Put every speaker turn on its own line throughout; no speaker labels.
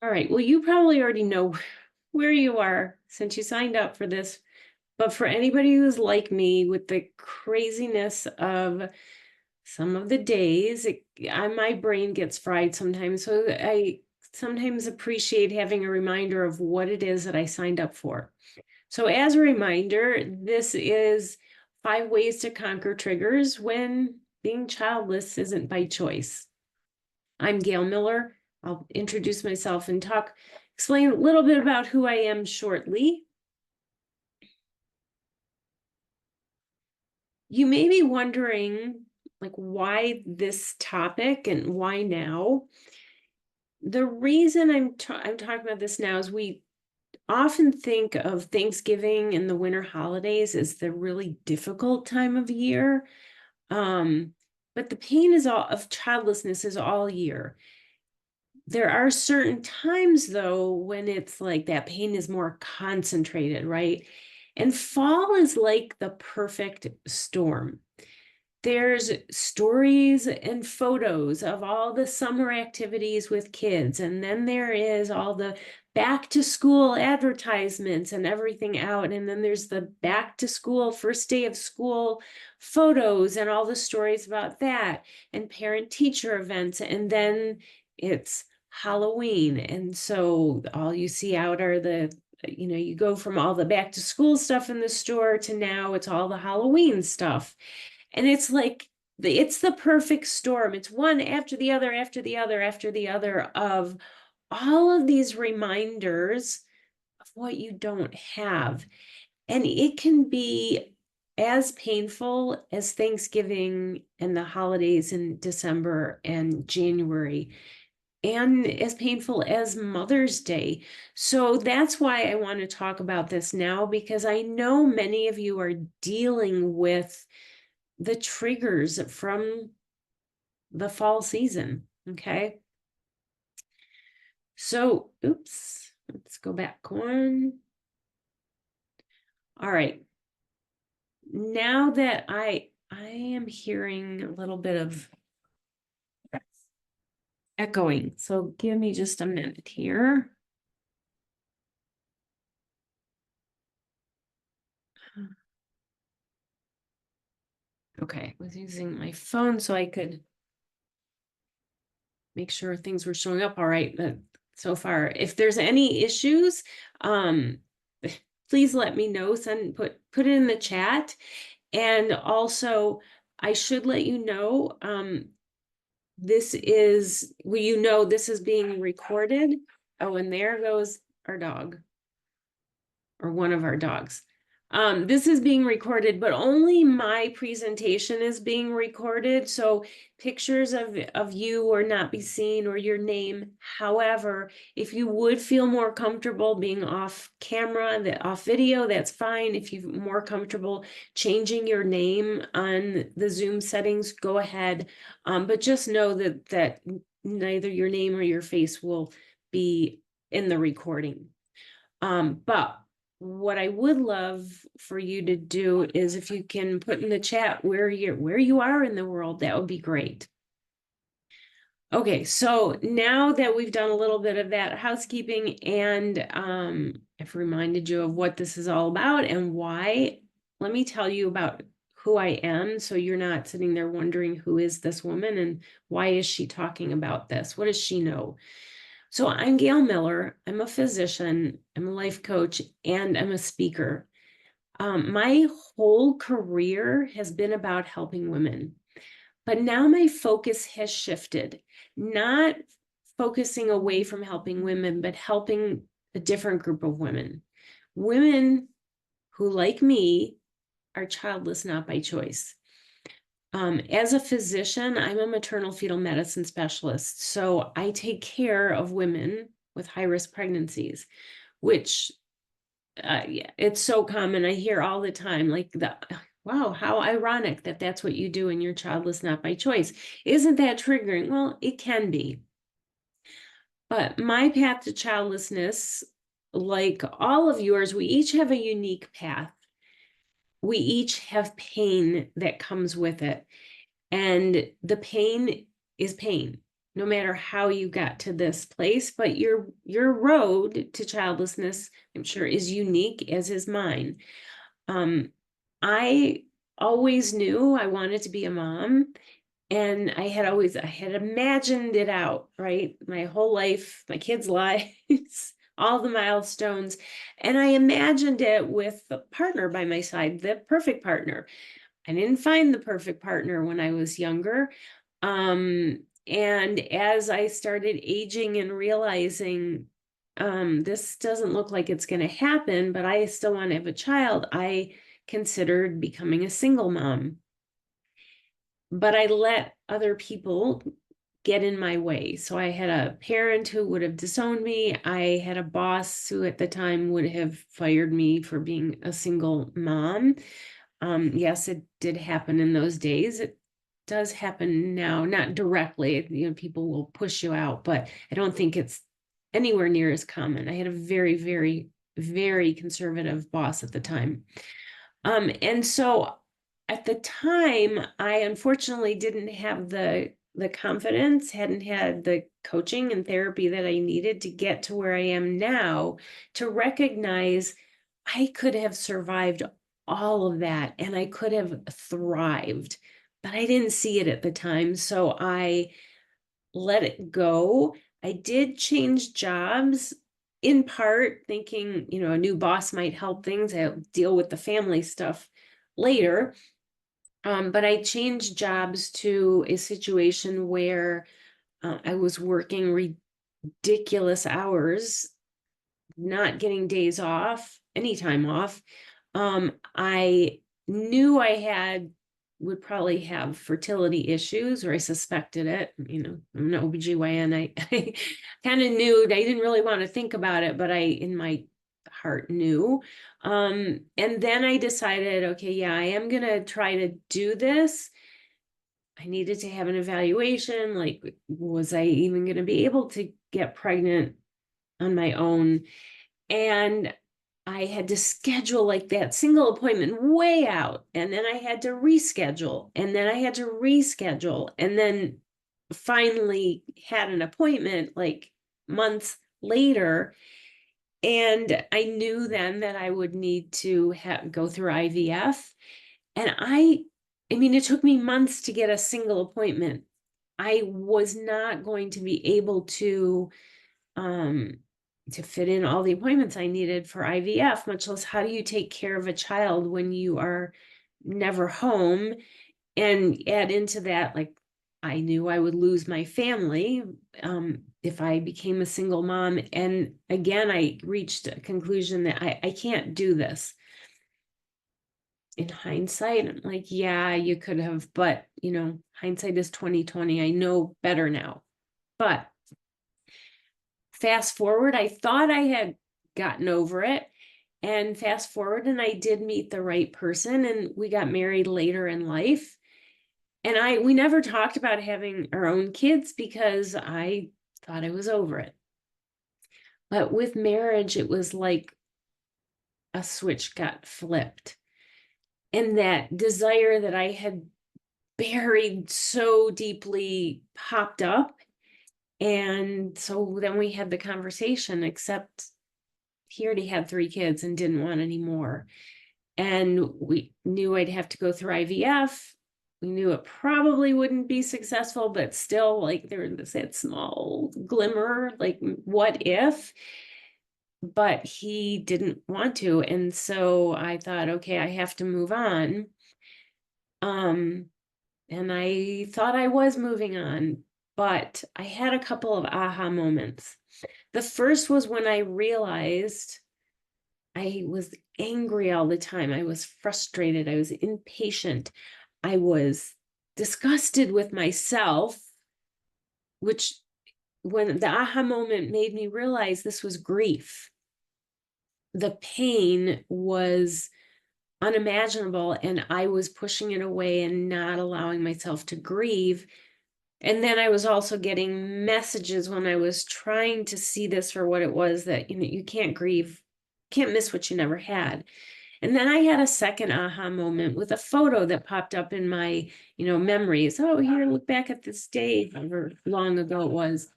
All right. Well, you probably already know where you are since you signed up for this. But for anybody who's like me with the craziness of some of the days, my brain gets fried sometimes. So I sometimes appreciate having a reminder of what it is that I signed up for. So as a reminder, this is 5 ways to conquer triggers when being childless isn't by choice. I'm Gail Miller. I'll introduce myself and explain a little bit about who I am shortly. You may be wondering, like, why this topic and why now? The reason I'm talking about this now is we often think of Thanksgiving and the winter holidays as the really difficult time of year. But the pain of childlessness is all year. There are certain times though when it's like that pain is more concentrated, right? And fall is like the perfect storm. There's stories and photos of all the summer activities with kids, and then there is all the back to school advertisements and everything out, and then there's the back to school first day of school photos and all the stories about that, and parent teacher events, and then it's Halloween, and so all you see out are you go from all the back to school stuff in the store to now it's all the Halloween stuff. And it's like it's the perfect storm. It's one after the other, after the other, after the other of all of these reminders of what you don't have. And it can be as painful as Thanksgiving and the holidays in December and January, and as painful as Mother's Day. So that's why I want to talk about this now, because I know many of you are dealing with the triggers from the fall season. Okay. So, oops, let's go back one. All right. Now that I am hearing a little bit of echoing. So give me just a minute here. Okay, I was using my phone so I could make sure things were showing up all right. But so far, if there's any issues, please let me know. Put it in the chat. And also, I should let you know, this is, this is being recorded. Oh, and there goes our dog, or one of our dogs. This is being recorded, but only my presentation is being recorded. So pictures of you or not be seen, or your name. However, if you would feel more comfortable being off camera, off video, that's fine. If you're more comfortable changing your name on the Zoom settings, go ahead. But just know that neither your name or your face will be in the recording. But what I would love for you to do is if you can put in the chat where you are in the world, that would be great. Okay, so now that we've done a little bit of that housekeeping and I've reminded you of what this is all about and why, let me tell you about who I am, so you're not sitting there wondering who is this woman and why is she talking about this? What does she know? So I'm Gail Miller. I'm a physician, I'm a life coach, and I'm a speaker. My whole career has been about helping women, but now my focus has shifted, not focusing away from helping women, but helping a different group of women. Women who, like me, are childless not by choice. As a physician, I'm a maternal fetal medicine specialist. So I take care of women with high risk pregnancies, which yeah, it's so common. I hear all the time, like, wow, how ironic that that's what you do and you're childless not by choice. Isn't that triggering? Well, it can be. But my path to childlessness, like all of yours, we each have a unique path. We each have pain that comes with it. And the pain is pain. no matter how you got to this place, but your road to childlessness, I'm sure, is unique, as is mine. I always knew I wanted to be a mom, and I had imagined it out, right? My whole life, my kids' lives, all the milestones. And I imagined it with a partner by my side, the perfect partner. I didn't find the perfect partner when I was younger. And as I started aging and realizing this doesn't look like it's going to happen, but I still want to have a child, I considered becoming a single mom. But I let other people get in my way. So I had a parent who would have disowned me. I had a boss who at the time would have fired me for being a single mom. Yes, it did happen in those days. It does happen now, not directly. People will push you out, but I don't think it's anywhere near as common. I had a very, very, very conservative boss at the time. And so at the time, I unfortunately didn't have the confidence, hadn't had the coaching and therapy that I needed to get to where I am now, to recognize I could have survived all of that and I could have thrived, but I didn't see it at the time. So I let it go. I did change jobs in part thinking, a new boss might help things. I'll deal with the family stuff later. But I changed jobs to a situation where I was working ridiculous hours, not getting days off, any time off. I knew would probably have fertility issues, or I suspected it. I'm an OBGYN. I kind of knew. I didn't really want to think about it, but I, in my heart, knew. And then I decided, okay, yeah, I am going to try to do this. I needed to have an evaluation. Like, was I even going to be able to get pregnant on my own? And I had to schedule like that single appointment way out. And then I had to reschedule. And then I had to reschedule. And then finally had an appointment like months later. And I knew then that I would need to go through IVF. And I mean, it took me months to get a single appointment. I was not going to be able um, to fit in all the appointments I needed for IVF, much less how do you take care of a child when you are never home? And add into that, like, I knew I would lose my family if I became a single mom. And again, I reached a conclusion that I can't do this. In hindsight, I'm like, yeah, you could have, but hindsight is 2020. I know better now. But fast forward, I thought I had gotten over it. And fast forward, and I did meet the right person, and we got married later in life. And we never talked about having our own kids because I thought I was over it. But with marriage, it was like a switch got flipped. And that desire that I had buried so deeply popped up. And so then we had the conversation, except he already had 3 kids and didn't want any more. And we knew I'd have to go through IVF. We knew it probably wouldn't be successful, but still, like, there was that small glimmer, like, what if? But he didn't want to. And so I thought, okay, I have to move on. And I thought I was moving on, but I had a couple of aha moments. The first was when I realized I was angry all the time. I was frustrated. I was impatient. I was disgusted with myself, which, when the aha moment made me realize this was grief. The pain was unimaginable, and I was pushing it away and not allowing myself to grieve. And then I was also getting messages when I was trying to see this for what it was, that you can't grieve, can't miss what you never had. And then I had a second aha moment with a photo that popped up in my, memories. Oh, here, look back at this day, however long ago it was.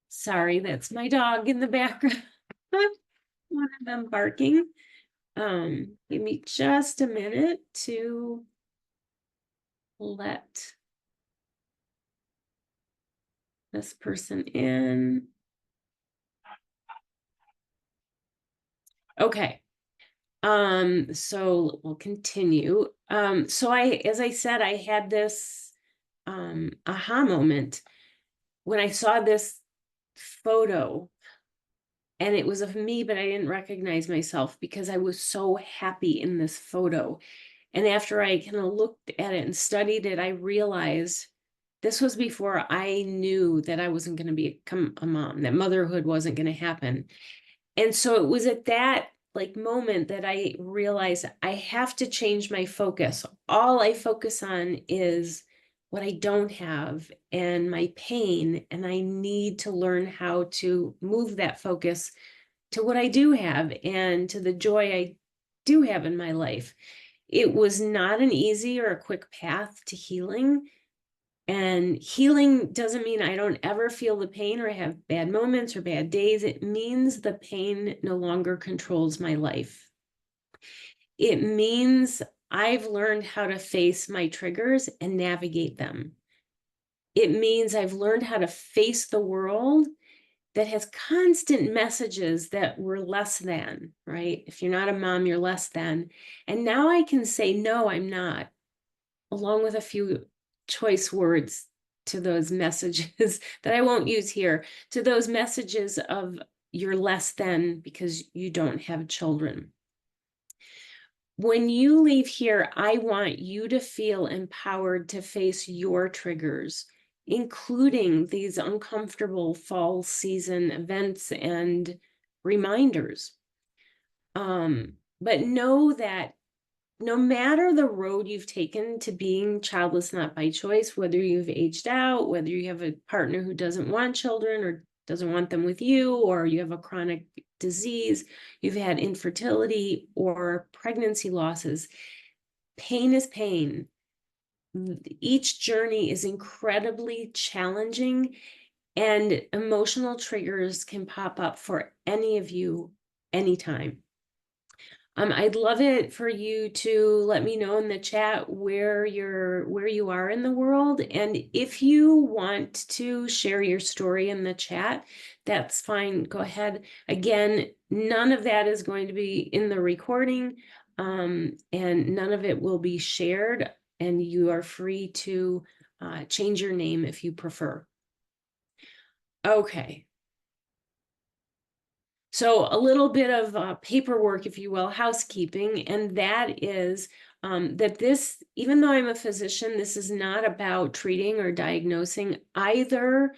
Sorry, that's my dog in the background. One of them barking. Give me just a minute to let this person in. Okay. So we'll continue. So as I said, I had this aha moment when I saw this photo, and it was of me, but I didn't recognize myself because I was so happy in this photo. And after I kind of looked at it and studied it, I realized this was before I knew that I wasn't going to become a mom, that motherhood wasn't going to happen. And so it was at that moment that I realized I have to change my focus. All I focus on is what I don't have and my pain, and I need to learn how to move that focus to what I do have and to the joy I do have in my life. It was not an easy or a quick path to healing. And healing doesn't mean I don't ever feel the pain or have bad moments or bad days. It means the pain no longer controls my life. It means I've learned how to face my triggers and navigate them. It means I've learned how to face the world that has constant messages that we're less than, right? If you're not a mom, you're less than. And now I can say, no, I'm not, along with a few choice words to those messages that I won't use here, to those messages of you're less than because you don't have children. When you leave here, I want you to feel empowered to face your triggers, including these uncomfortable fall season events and reminders. But know that no matter the road you've taken to being childless, not by choice, whether you've aged out, whether you have a partner who doesn't want children or doesn't want them with you, or you have a chronic disease, you've had infertility or pregnancy losses, pain is pain. Each journey is incredibly challenging, and emotional triggers can pop up for any of you anytime. I'd love it for you to let me know in the chat where you are in the world. And if you want to share your story in the chat, that's fine. Go ahead. Again, none of that is going to be in the recording, and none of it will be shared. And you are free to change your name if you prefer. Okay. So a little bit of paperwork, if you will, housekeeping, and that is that this, even though I'm a physician, this is not about treating or diagnosing either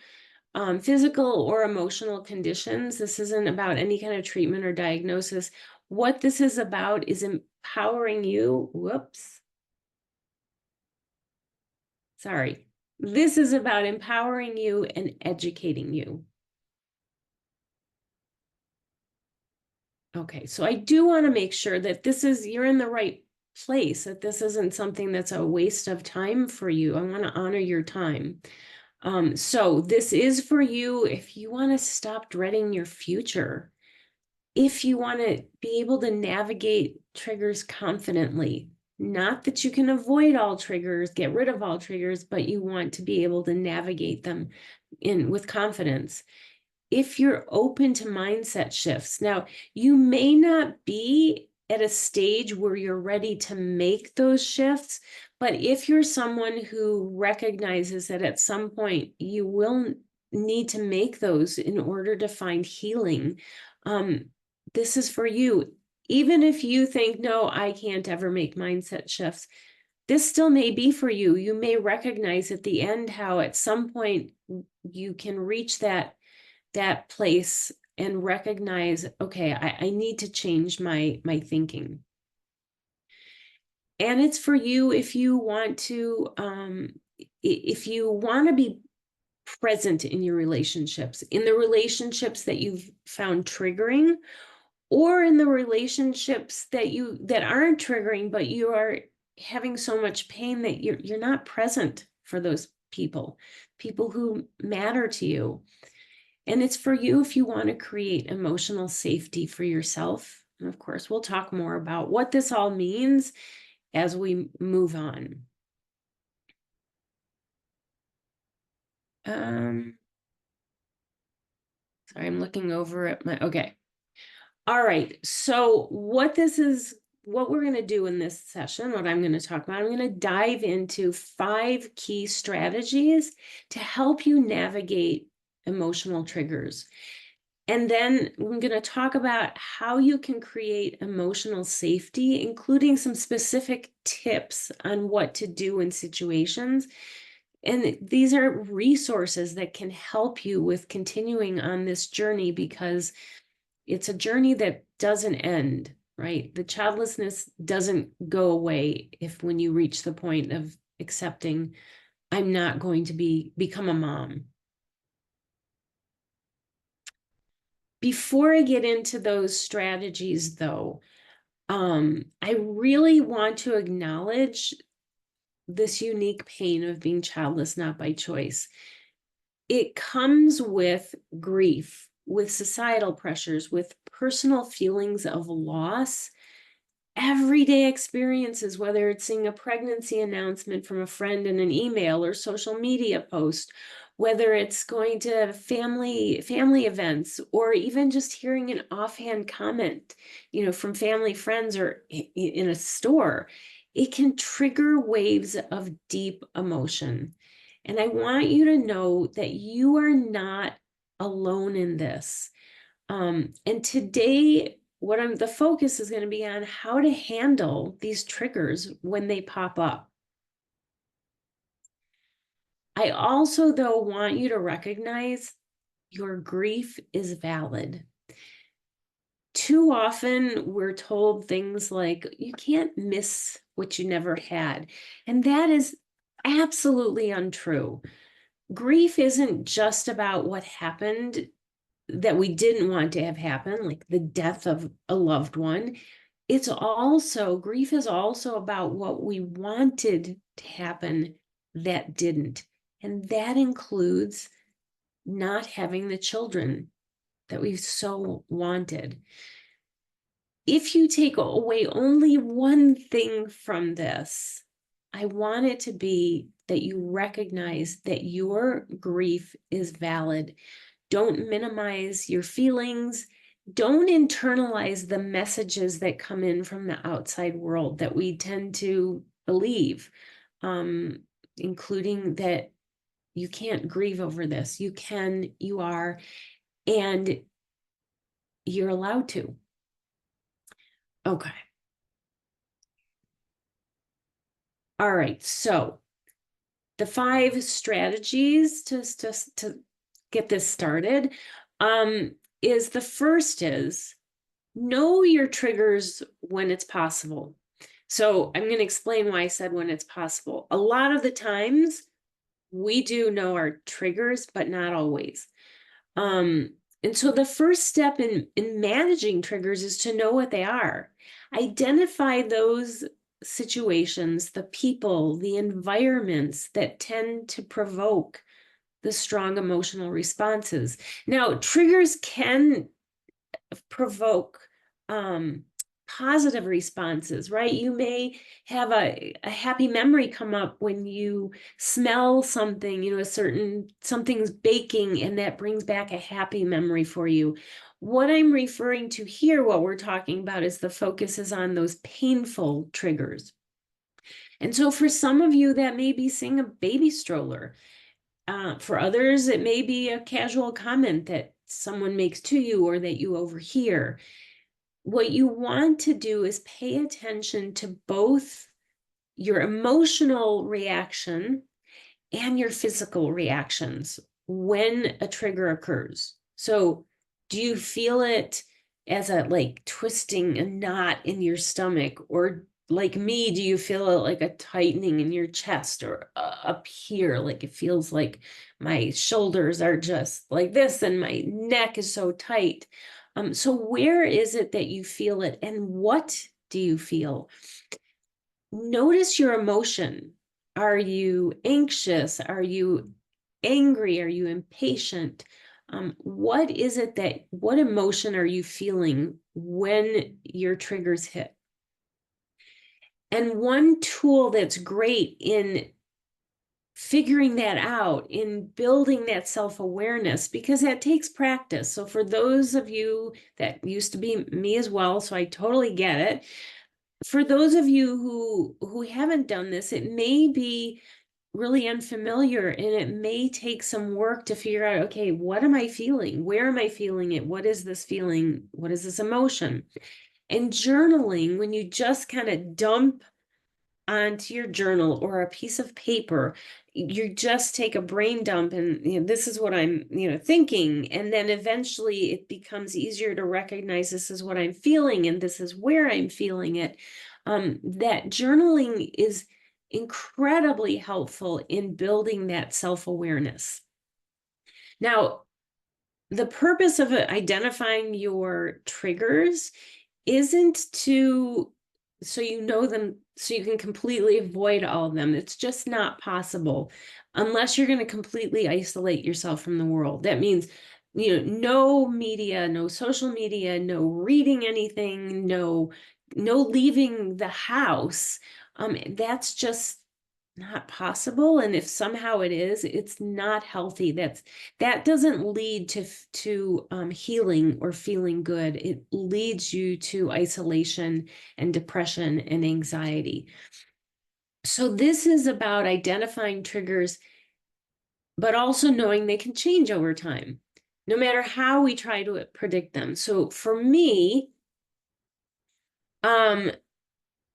physical or emotional conditions. This isn't about any kind of treatment or diagnosis. What this is about is empowering you. Whoops. Sorry. This is about empowering you and educating you. Okay, so I do want to make sure that you're in the right place, that this isn't something that's a waste of time for you. I want to honor your time. So this is for you if you want to stop dreading your future, if you want to be able to navigate triggers confidently. Not that you can avoid all triggers, get rid of all triggers, but you want to be able to navigate them with confidence. If you're open to mindset shifts. Now, you may not be at a stage where you're ready to make those shifts, but if you're someone who recognizes that at some point you will need to make those in order to find healing, this is for you. Even if you think, no, I can't ever make mindset shifts, this still may be for you. You may recognize at the end how at some point you can reach that place and recognize, okay, I need to change my thinking. And it's for you if you want to be present in your relationships, in the relationships that you've found triggering, or in the relationships that aren't triggering, but you are having so much pain that you're not present for those people who matter to you. And it's for you if you want to create emotional safety for yourself. And of course, we'll talk more about what this all means as we move on. Sorry, I'm looking over at my, okay. All right, so what we're going to do in this session, what I'm going to talk about, I'm going to dive into 5 key strategies to help you navigate emotional triggers. And then we're going to talk about how you can create emotional safety, including some specific tips on what to do in situations. And these are resources that can help you with continuing on this journey, because it's a journey that doesn't end, right? The childlessness doesn't go away if when you reach the point of accepting, I'm not going to become a mom. Before I get into those strategies, though, I really want to acknowledge this unique pain of being childless, not by choice. It comes with grief, with societal pressures, with personal feelings of loss, everyday experiences, whether it's seeing a pregnancy announcement from a friend in an email or social media post, whether it's going to family events, or even just hearing an offhand comment, from family, friends, or in a store. It can trigger waves of deep emotion. And I want you to know that you are not alone in this. And today, the focus is going to be on how to handle these triggers when they pop up. I also, though, want you to recognize your grief is valid. Too often, we're told things like, you can't miss what you never had. And that is absolutely untrue. Grief isn't just about what happened that we didn't want to have happen, like the death of a loved one. Grief is also about what we wanted to happen that didn't. And that includes not having the children that we so wanted. If you take away only one thing from this, I want it to be that you recognize that your grief is valid. Don't minimize your feelings. Don't internalize the messages that come in from the outside world that we tend to believe, including that you can't grieve over this. You can, you are, and you're allowed to. Okay. All right. So the 5 strategies to get this started, is the first is know your triggers when it's possible. So I'm going to explain why I said when it's possible. A lot of the times we do know our triggers, but not always. And so the first step in managing triggers is to know what they are. Identify those situations, the people, the environments that tend to provoke the strong emotional responses. Now, triggers can provoke positive responses, right? You may have a happy memory come up when you smell something, something's baking, and that brings back a happy memory for you. What I'm referring to here, what we're talking about, is the focus is on those painful triggers. And so for some of you, that may be seeing a baby stroller. For others, it may be a casual comment that someone makes to you or that you overhear. What you want to do is pay attention to both your emotional reaction and your physical reactions when a trigger occurs. So do you feel it as like twisting a knot in your stomach, or like me, do you feel it like a tightening in your chest, or up here, like it feels like my shoulders are just like this and my neck is so tight? So where is it that you feel it, and what do you feel? Notice your emotion. Are you anxious? Are you angry? Are you impatient? What is it what emotion are you feeling when your triggers hit? And one tool that's great in figuring that out, in building that self-awareness, because that takes practice. So for those of you, that used to be me as well, so I totally get it. For those of you who haven't done this, it may be really unfamiliar, and it may take some work to figure out, okay, what am I feeling? Where am I feeling it? What is this feeling? What is this emotion? And journaling, when you just kind of dump onto your journal or a piece of paper, you just take a brain dump, and this is what I'm thinking, and then eventually it becomes easier to recognize this is what I'm feeling and this is where I'm feeling it. That journaling is incredibly helpful in building that self-awareness. Now, the purpose of identifying your triggers isn't to so you know them, so you can completely avoid all of them. It's just not possible unless you're going to completely isolate yourself from the world. That means no media, no social media, no reading anything, no leaving the house. That's just not possible. And if somehow it is, it's not healthy. That doesn't lead to healing or feeling good. It leads you to isolation and depression and anxiety. So this is about identifying triggers, but also knowing they can change over time, no matter how we try to predict them. So for me,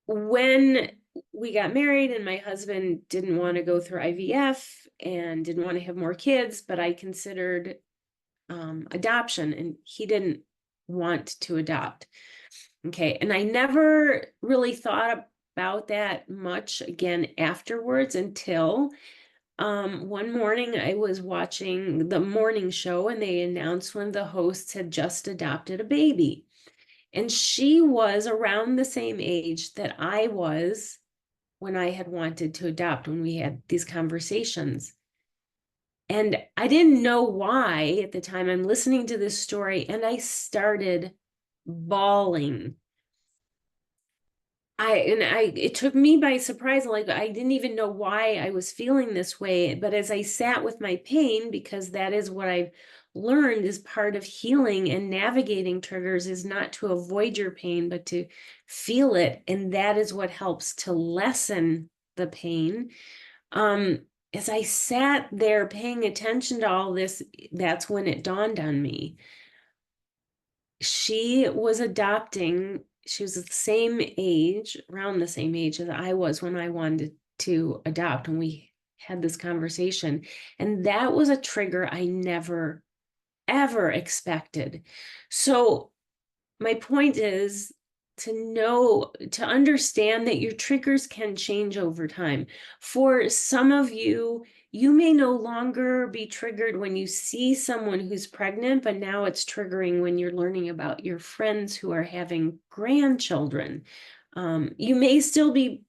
when we got married and my husband didn't want to go through IVF and didn't want to have more kids, but I considered adoption, and he didn't want to adopt. Okay. And I never really thought about that much again afterwards until one morning I was watching the morning show, and they announced one of the hosts had just adopted a baby. And she was around the same age that I was when I had wanted to adopt, when we had these conversations. And I didn't know why at the time. I'm listening to this story and I started bawling. It took me by surprise. Like, I didn't even know why I was feeling this way. But as I sat with my pain, because that is what I've learned is part of healing and navigating triggers, is not to avoid your pain, but to feel it. And that is what helps to lessen the pain. As I sat there paying attention to all this, that's when it dawned on me. She was the same age, around the same age as I was when I wanted to adopt, and we had this conversation. And that was a trigger I never, ever expected. So my point is to understand that your triggers can change over time. For some of you, you may no longer be triggered when you see someone who's pregnant, but now it's triggering when you're learning about your friends who are having grandchildren. You may still be,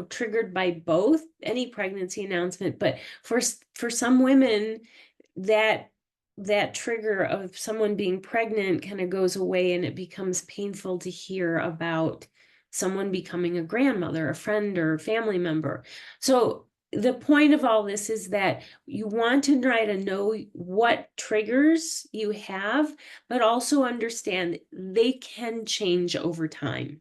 triggered by both, any pregnancy announcement, but for some women, that trigger of someone being pregnant kind of goes away, and it becomes painful to hear about someone becoming a grandmother, a friend or family member. So the point of all this is that you want to try to know what triggers you have, but also understand they can change over time.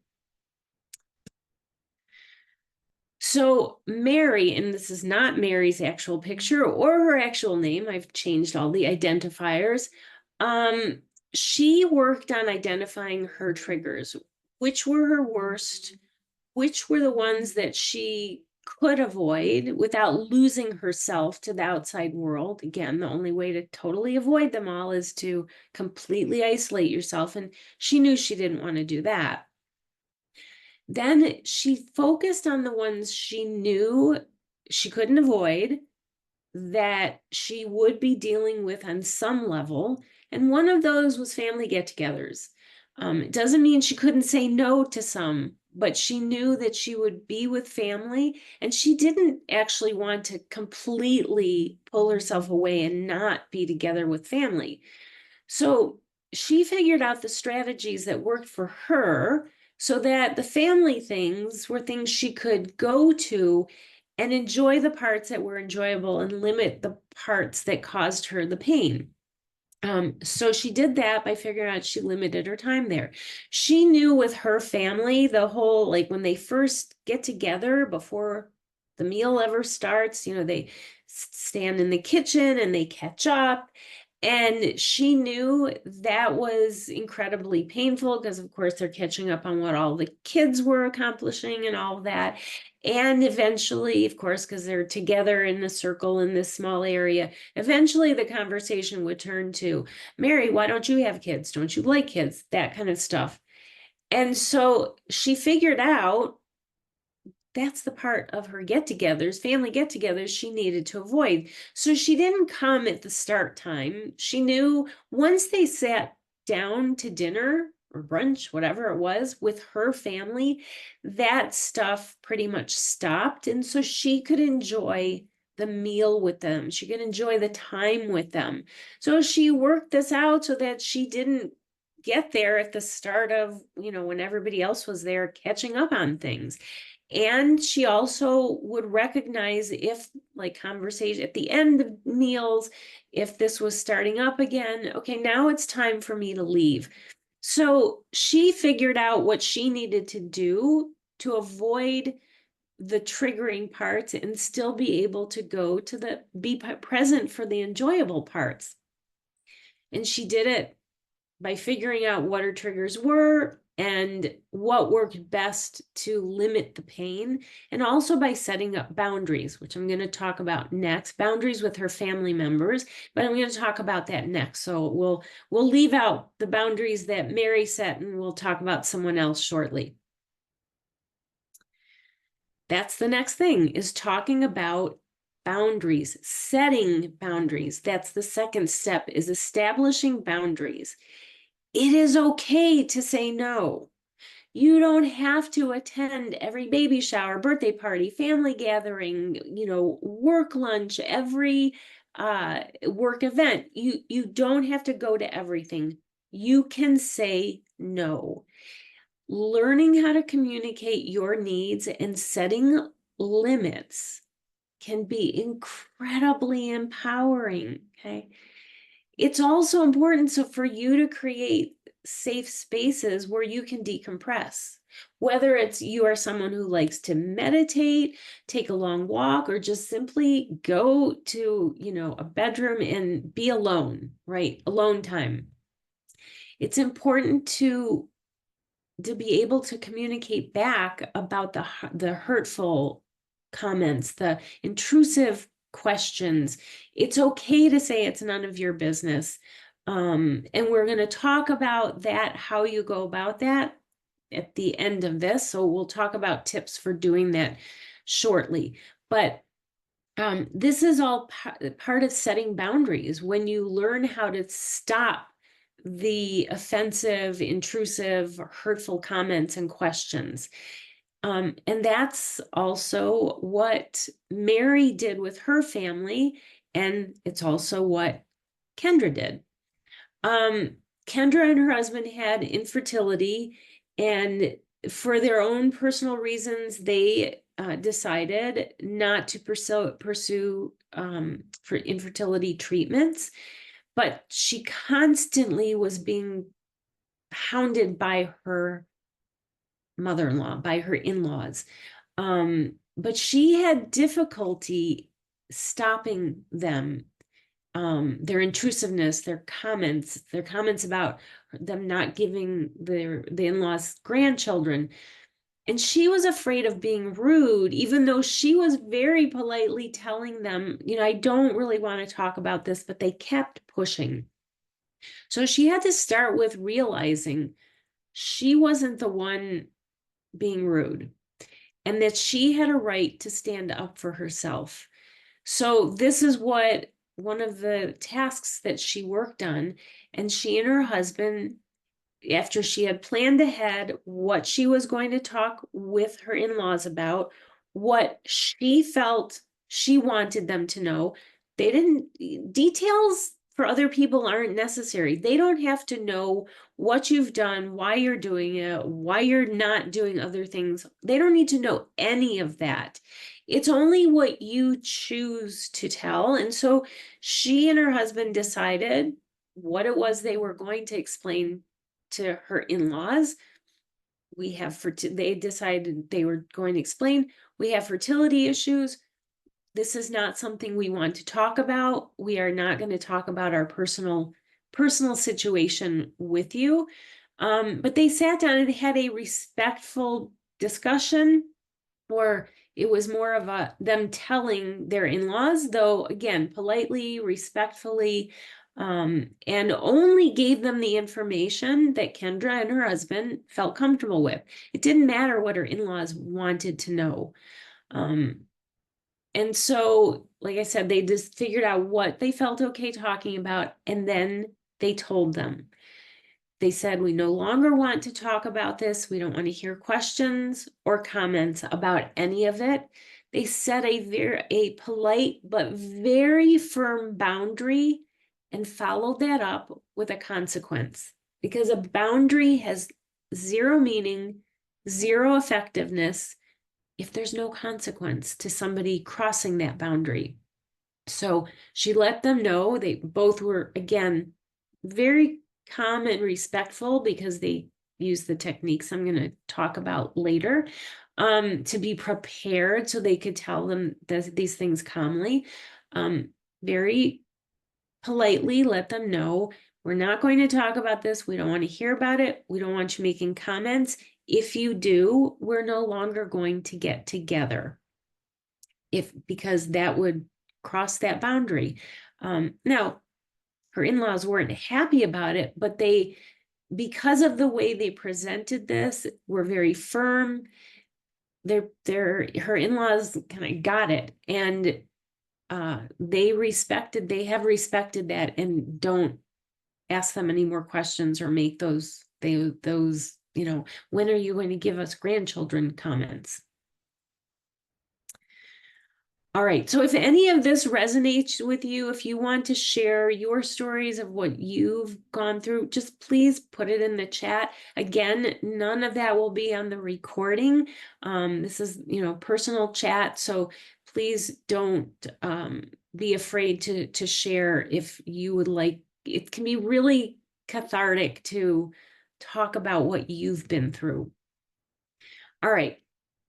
So Mary, and this is not Mary's actual picture or her actual name, I've changed all the identifiers. She worked on identifying her triggers. Which were her worst? Which were the ones that she could avoid without losing herself to the outside world? Again, the only way to totally avoid them all is to completely isolate yourself. And she knew she didn't want to do that. Then she focused on the ones she knew she couldn't avoid, that she would be dealing with on some level. And one of those was family get-togethers. It doesn't mean she couldn't say no to some, but she knew that she would be with family, and she didn't actually want to completely pull herself away and not be together with family. So she figured out the strategies that worked for her so that the family things were things she could go to and enjoy the parts that were enjoyable and limit the parts that caused her the pain. So she did that by figuring out she limited her time there. She knew with her family, the whole, like when they first get together before the meal ever starts, they stand in the kitchen and they catch up. And she knew that was incredibly painful because, of course, they're catching up on what all the kids were accomplishing and all of that. And eventually, of course, because they're together in a circle in this small area, eventually the conversation would turn to, Mary, why don't you have kids? Don't you like kids? That kind of stuff. And so she figured out that's the part of her get-togethers, family get-togethers, she needed to avoid. So she didn't come at the start time. She knew once they sat down to dinner or brunch, whatever it was, with her family, that stuff pretty much stopped. And so she could enjoy the meal with them. She could enjoy the time with them. So she worked this out so that she didn't get there at the start of, when everybody else was there catching up on things. And she also would recognize if, like, conversation at the end of meals, if this was starting up again, okay, now it's time for me to leave. So she figured out what she needed to do to avoid the triggering parts and still be able to be present for the enjoyable parts. And she did it by figuring out what her triggers were and what worked best to limit the pain, and also by setting up boundaries, which I'm going to talk about next. Boundaries with her family members, but I'm going to talk about that next. So we'll leave out the boundaries that Mary set, and we'll talk about someone else shortly. That's the next thing, is talking about boundaries, setting boundaries. That's the second step, is establishing boundaries. It is okay to say no. You don't have to attend every baby shower, birthday party, family gathering, work lunch, every work event. You don't have to go to everything. You can say no. Learning how to communicate your needs and setting limits can be incredibly empowering, okay? It's also important for you to create safe spaces where you can decompress. Whether it's you are someone who likes to meditate, take a long walk, or just simply go to, a bedroom and be alone, right? Alone time. It's important to be able to communicate back about the hurtful comments, the intrusive questions. It's okay to say it's none of your business. And we're going to talk about that, how you go about that at the end of this. So we'll talk about tips for doing that shortly. But this is all part of setting boundaries. When you learn how to stop the offensive, intrusive, hurtful comments and questions. And that's also what Mary did with her family, and it's also what Kendra did. Kendra and her husband had infertility, and for their own personal reasons, they decided not to pursue for infertility treatments. But she constantly was being hounded by her mother-in-law, by her in-laws. But she had difficulty stopping them, their intrusiveness, their comments about them not giving the in-laws grandchildren. And she was afraid of being rude, even though she was very politely telling them, I don't really want to talk about this, but they kept pushing. So she had to start with realizing she wasn't the one being rude and that she had a right to stand up for herself. So this is what one of the tasks that she worked on, and she and her husband, after she had planned ahead what she was going to talk with her in-laws about, what she felt she wanted them to know. They didn't, details for other people aren't necessary. They don't have to know what you've done, why you're doing it, why you're not doing other things. They don't need to know any of that. It's only what you choose to tell. And so she and her husband decided what it was they were going to explain to her in-laws. They decided they were going to explain, we have fertility issues. This is not something we want to talk about. We are not going to talk about our personal situation with you. But they sat down and had a respectful discussion, or it was more of them telling their in-laws, though again, politely, respectfully, and only gave them the information that Kendra and her husband felt comfortable with. It didn't matter what her in-laws wanted to know. And so, like I said, they just figured out what they felt okay talking about, and then they told them. They said, we no longer want to talk about this. We don't want to hear questions or comments about any of it. They set a polite but very firm boundary and followed that up with a consequence, because a boundary has zero meaning, zero effectiveness if there's no consequence to somebody crossing that boundary. So she let them know. They both were, again, very calm and respectful, because they use the techniques I'm going to talk about later, to be prepared so they could tell them these things calmly. Very politely let them know, we're not going to talk about this. We don't want to hear about it. We don't want you making comments. If you do, we're no longer going to get together, because that would cross that boundary. Now, her in-laws weren't happy about it, but they, because of the way they presented this, were very firm. Her in-laws kind of got it, and they have respected that, and don't ask them any more questions or make those, when are you going to give us grandchildren comments. All right, so if any of this resonates with you, if you want to share your stories of what you've gone through, just please put it in the chat. Again, none of that will be on the recording. This is, personal chat, so please don't be afraid to share if you would like. It can be really cathartic to talk about what you've been through. All right.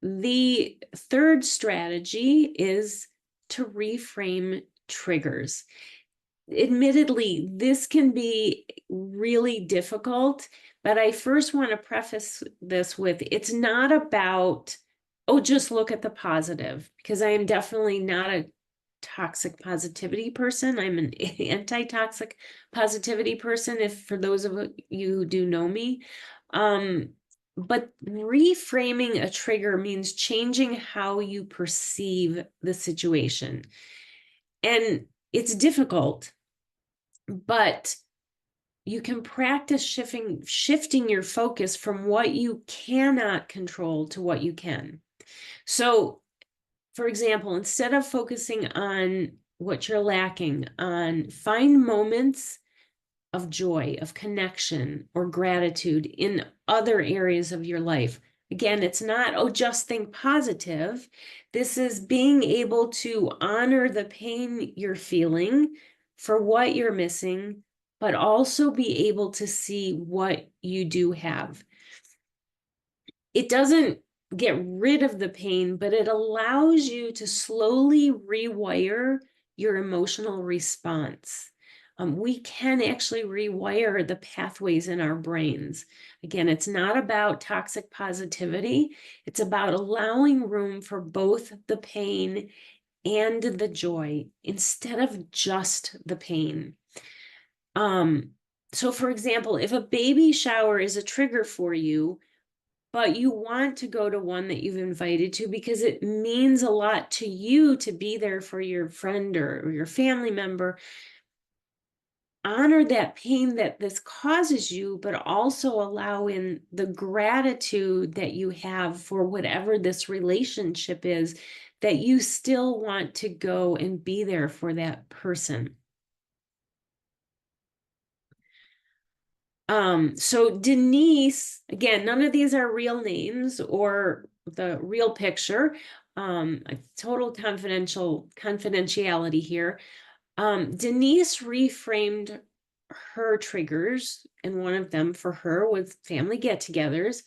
The third strategy is to reframe triggers. Admittedly, this can be really difficult, but I first want to preface this with, it's not about, oh, just look at the positive, because I am definitely not a toxic positivity person. I'm an anti-toxic positivity person, if for those of you who do know me. But reframing a trigger means changing how you perceive the situation. And it's difficult, but you can practice shifting your focus from what you cannot control to what you can. So, for example, instead of focusing on what you're lacking, find moments of joy, of connection, or gratitude in other areas of your life. Again, it's not, oh, just think positive. This is being able to honor the pain you're feeling for what you're missing, but also be able to see what you do have. It doesn't get rid of the pain, but it allows you to slowly rewire your emotional response. We can actually rewire the pathways in our brains. Again, it's not about toxic positivity. It's about allowing room for both the pain and the joy instead of just the pain. So for example, if a baby shower is a trigger for you, but you want to go to one that you've invited to because it means a lot to you to be there for your friend or your family member. Honor that pain that this causes you, but also allow in the gratitude that you have for whatever this relationship is, that you still want to go and be there for that person. So Denise, again, none of these are real names or the real picture. Total confidentiality here. Denise reframed her triggers, and one of them for her was family get-togethers,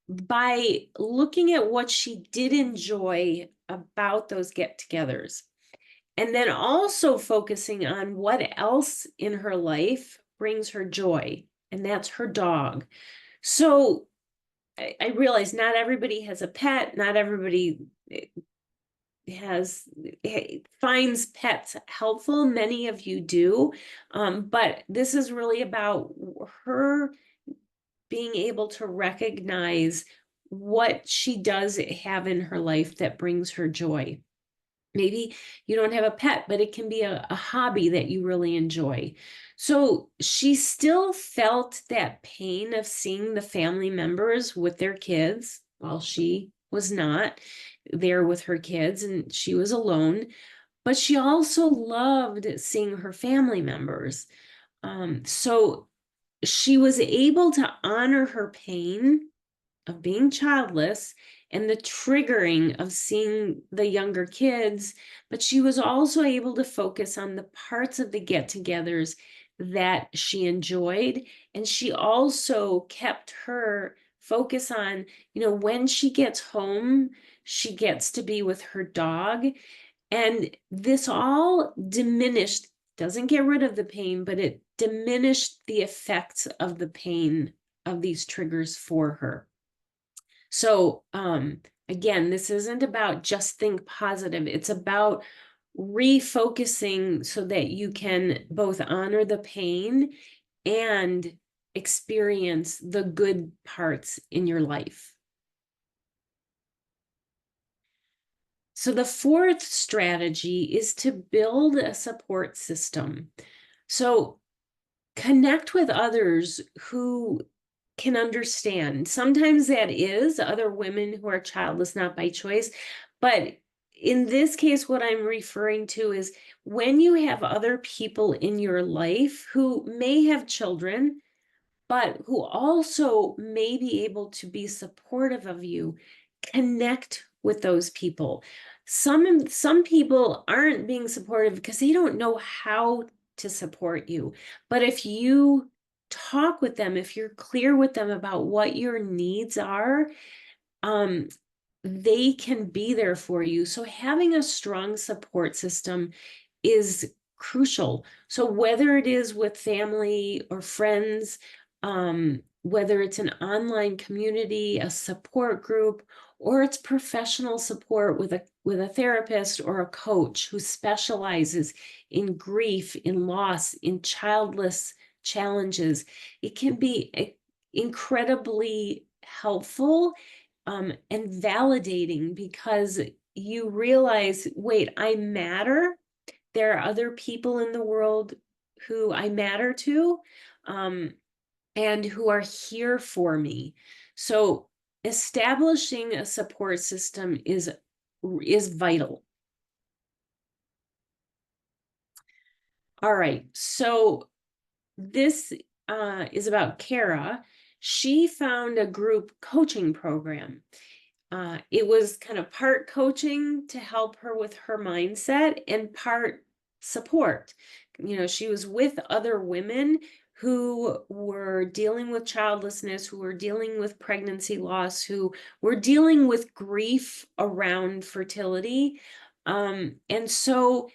by looking at what she did enjoy about those get-togethers. And then also focusing on what else in her life brings her joy, and that's her dog. So I realize not everybody has a pet, not everybody has finds pets helpful. Many of you do, but this is really about her being able to recognize what she does have in her life that brings her joy. Maybe you don't have a pet, but it can be a hobby that you really enjoy. So she still felt that pain of seeing the family members with their kids while she was not there with her kids and she was alone. But she also loved seeing her family members. So she was able to honor her pain of being childless and the triggering of seeing the younger kids, but she was also able to focus on the parts of the get-togethers that she enjoyed. And she also kept her focus on, when she gets home, she gets to be with her dog. And this all diminished, doesn't get rid of the pain, but it diminished the effects of the pain of these triggers for her. So again, this isn't about just think positive. It's about refocusing so that you can both honor the pain and experience the good parts in your life. So the fourth strategy is to build a support system. So connect with others who can understand. Sometimes that is other women who are childless, not by choice. But in this case, what I'm referring to is when you have other people in your life who may have children, but who also may be able to be supportive of you, connect with those people. Some people aren't being supportive because they don't know how to support you. But if you talk with them, if you're clear with them about what your needs are, they can be there for you. So having a strong support system is crucial. So whether it is with family or friends, whether it's an online community, a support group, or it's professional support with a therapist or a coach who specializes in grief, in loss, in childless challenges, it can be incredibly helpful and validating, because you realize, wait, I matter. There are other people in the world who I matter to, and who are here for me. So establishing a support system is vital. All right, so this is about Kara. She found a group coaching program. It was kind of part coaching to help her with her mindset and part support. She was with other women who were dealing with childlessness, who were dealing with pregnancy loss, who were dealing with grief around fertility. And so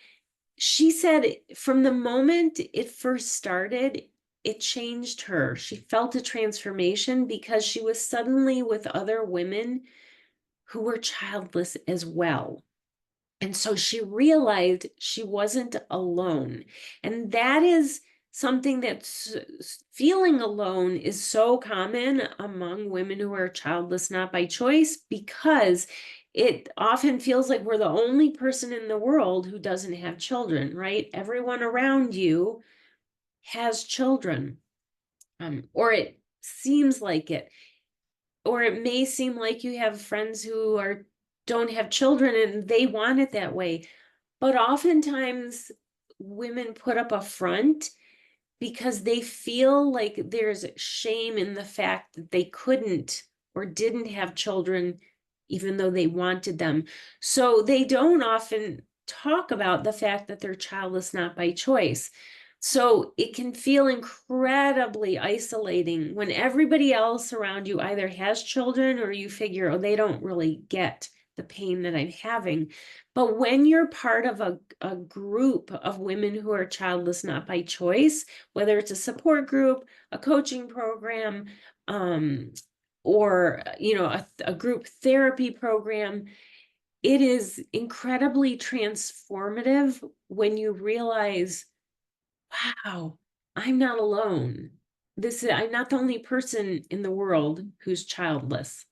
she said from the moment it first started, it changed her. She felt a transformation because she was suddenly with other women who were childless as well. And so she realized she wasn't alone. And that is something that's feeling alone is so common among women who are childless not by choice, because it often feels like we're the only person in the world who doesn't have children, right? Everyone around you has children, or it seems like it, or it may seem like you have friends who are don't have children and they want it that way. But oftentimes women put up a front because they feel like there's shame in the fact that they couldn't or didn't have children even though they wanted them. So they don't often talk about the fact that they're childless not by choice. So it can feel incredibly isolating when everybody else around you either has children or you figure, oh, they don't really get the pain that I'm having. But when you're part of a group of women who are childless not by choice, whether it's a support group, a coaching program, or a group therapy program, it is incredibly transformative when you realize, wow, I'm not alone. I'm not the only person in the world who's childless.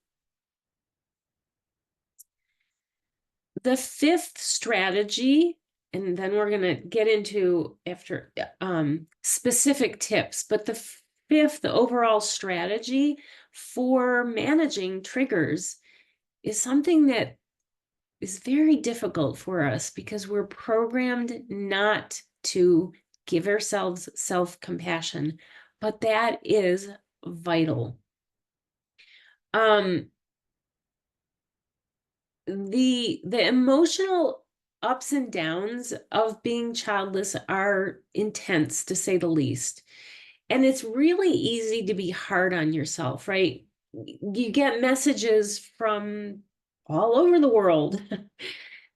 The fifth strategy, and then we're going to get into after specific tips, but the fifth overall strategy for managing triggers is something that is very difficult for us because we're programmed not to give ourselves self-compassion, but that is vital. The emotional ups and downs of being childless are intense, to say the least. And it's really easy to be hard on yourself, right? You get messages from all over the world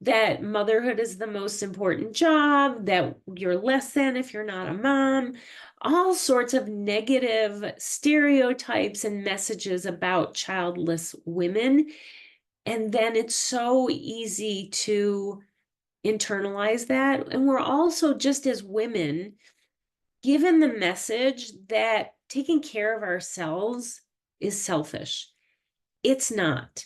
that motherhood is the most important job, that you're less than if you're not a mom, all sorts of negative stereotypes and messages about childless women. And then it's so easy to internalize that. And we're also, just as women, given the message that taking care of ourselves is selfish. It's not.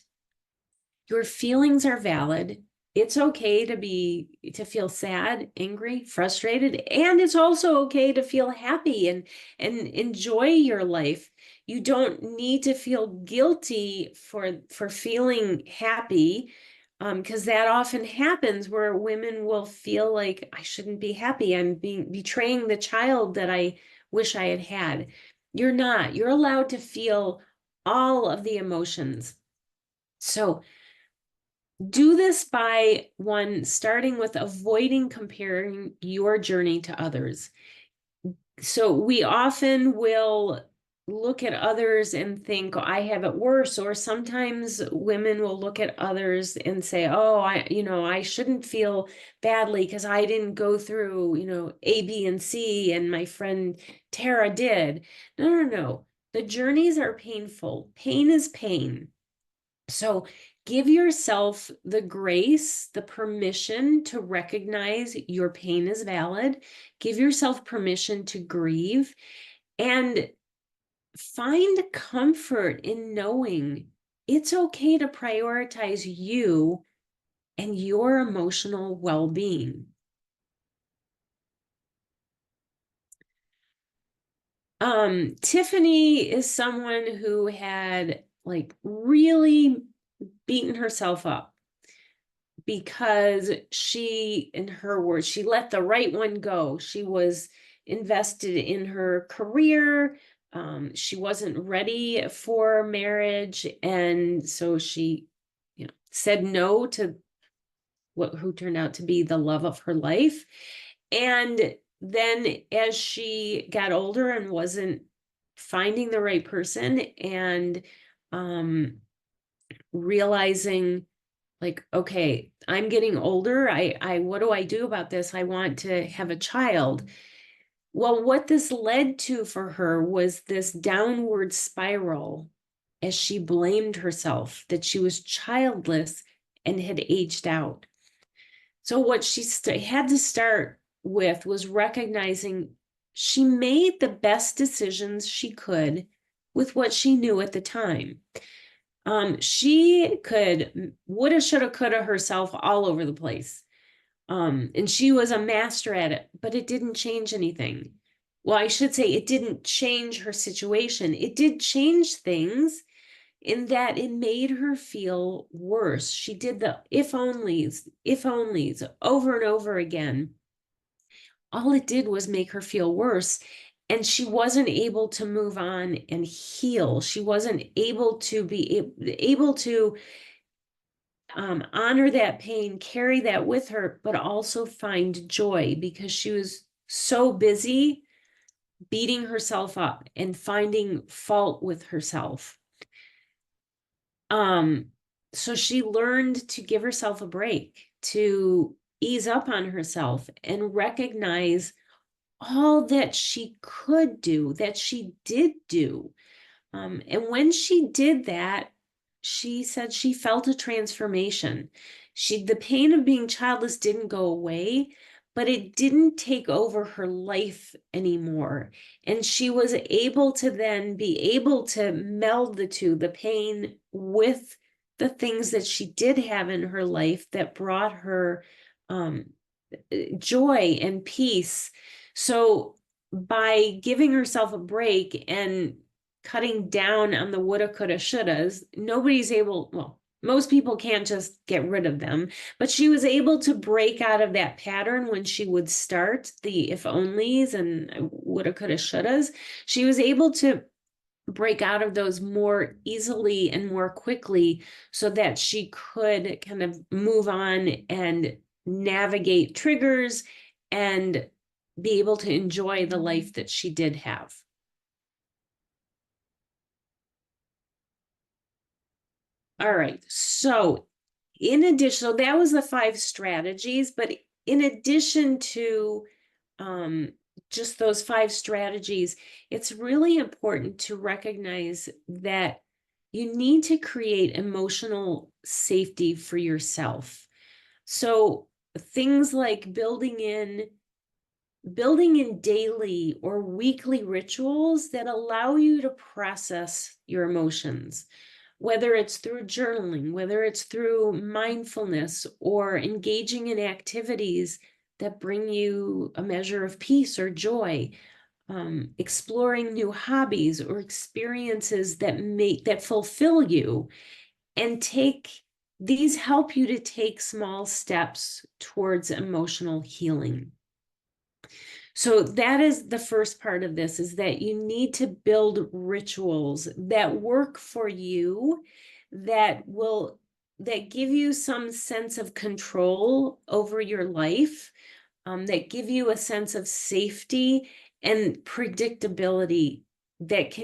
Your feelings are valid. It's okay to feel sad, angry, frustrated, and it's also okay to feel happy and enjoy your life. You don't need to feel guilty for feeling happy, because that often happens where women will feel like, I shouldn't be happy. I'm betraying the child that I wish I had had. You're not. You're allowed to feel all of the emotions. So do this by starting with avoiding comparing your journey to others. So we often will look at others and think, oh, I have it worse. Or sometimes women will look at others and say, oh, I shouldn't feel badly because I didn't go through, A, B, and C, and my friend Tara did. No, no, no. The journeys are painful. Pain is pain. So give yourself the grace, the permission to recognize your pain is valid. Give yourself permission to grieve and find comfort in knowing it's okay to prioritize you and your emotional well-being. Tiffany is someone who had really beaten herself up because she, in her words, she let the right one go. She was invested in her career. She wasn't ready for marriage. And so she, said no to who turned out to be the love of her life. And then as she got older and wasn't finding the right person and realizing, okay, I'm getting older. What do I do about this? I want to have a child. Well, what this led to for her was this downward spiral as she blamed herself that she was childless and had aged out. So what she had to start with was recognizing she made the best decisions she could with what she knew at the time. She could woulda, shoulda, coulda herself all over the place. And she was a master at it, but it didn't change anything. Well, I should say it didn't change her situation. It did change things in that it made her feel worse. She did the if onlys over and over again. All it did was make her feel worse. And she wasn't able to move on and heal. She wasn't able to be able to honor that pain, carry that with her, but also find joy because she was so busy beating herself up and finding fault with herself. So she learned to give herself a break, to ease up on herself and recognize all that she could do, that she did do. And when she did that, she said she felt a transformation. The pain of being childless didn't go away, but it didn't take over her life anymore. And she was able to then be able to meld the two, the pain with the things that she did have in her life that brought her joy and peace. So by giving herself a break and cutting down on the woulda, coulda, shouldas, nobody's able, well, most people can't just get rid of them, but she was able to break out of that pattern when she would start the if onlys and woulda, coulda, shouldas. She was able to break out of those more easily and more quickly so that she could kind of move on and navigate triggers and be able to enjoy the life that she did have. All right, so in addition, so that was the 5 strategies, but in addition to just those 5 strategies, it's really important to recognize that you need to create emotional safety for yourself. So things like building in daily or weekly rituals that allow you to process your emotions, whether it's through journaling, whether it's through mindfulness or engaging in activities that bring you a measure of peace or joy, exploring new hobbies or experiences that fulfill you, and these help you to take small steps towards emotional healing. So that is the first part of this, is that you need to build rituals that work for you, that give you some sense of control over your life, that give you a sense of safety and predictability that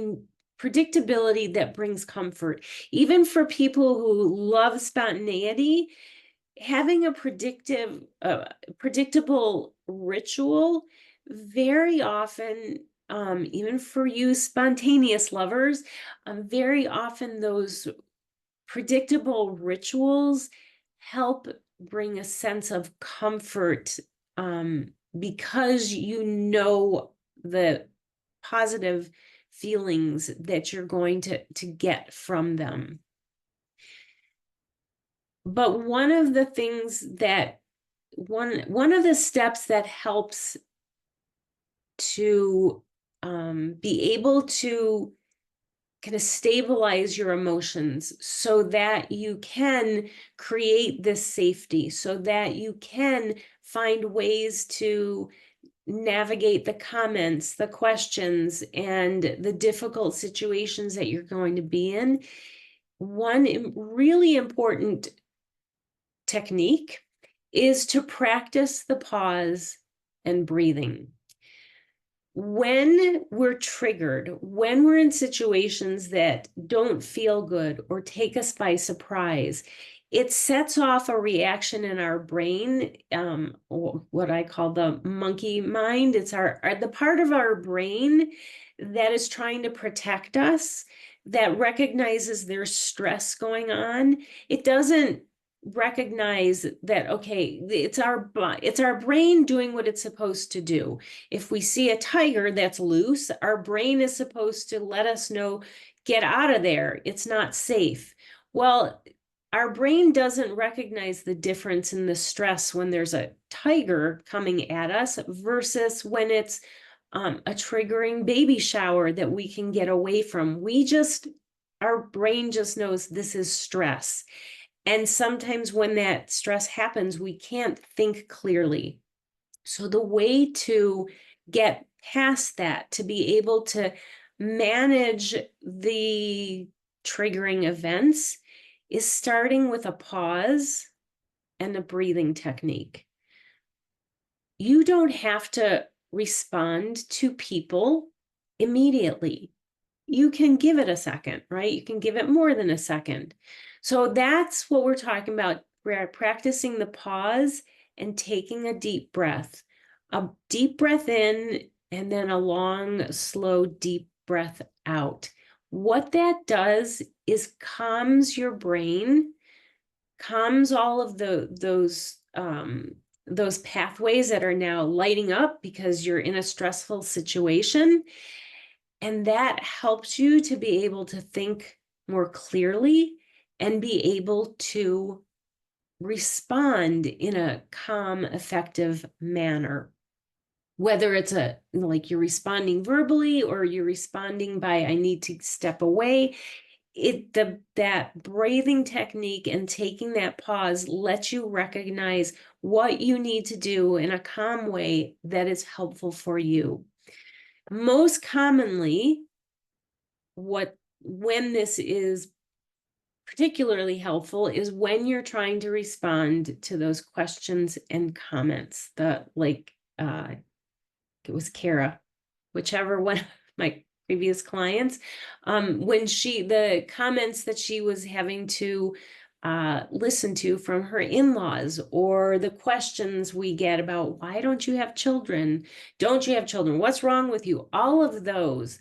brings comfort. Even for people who love spontaneity, having a predictable ritual very often, even for you spontaneous lovers, very often those predictable rituals help bring a sense of comfort, because you know the positive feelings that you're going to get from them. But one of the steps that helps to be able to kind of stabilize your emotions so that you can create this safety, so that you can find ways to navigate the comments, the questions, and the difficult situations that you're going to be in. One really important technique is to practice the pause and breathing. When we're triggered, when we're in situations that don't feel good or take us by surprise, it sets off a reaction in our brain, what I call the monkey mind. It's the part of our brain that is trying to protect us, that recognizes there's stress going on. It doesn't recognize that, okay, it's our brain doing what it's supposed to do. If we see a tiger that's loose, our brain is supposed to let us know, get out of there, it's not safe. Well, our brain doesn't recognize the difference in the stress when there's a tiger coming at us versus when it's a triggering baby shower that we can get away from. Our brain just knows this is stress. And sometimes when that stress happens, we can't think clearly. So the way to get past that, to be able to manage the triggering events, is starting with a pause and a breathing technique. You don't have to respond to people immediately. You can give it a second, right? You can give it more than a second. So that's what we're talking about. We're practicing the pause and taking a deep breath. A deep breath in and then a long, slow, deep breath out. What that does is calms your brain, calms all of those pathways that are now lighting up because you're in a stressful situation. And that helps you to be able to think more clearly and be able to respond in a calm, effective manner. Whether it's like you're responding verbally or you're responding by, I need to step away. That breathing technique and taking that pause lets you recognize what you need to do in a calm way that is helpful for you. Most commonly, when this is particularly helpful is when you're trying to respond to those questions and comments. It was Kara, whichever one of my previous clients, when the comments that she was having to listen to from her in-laws, or the questions we get about, why don't you have children? Don't you have children? What's wrong with you? All of those.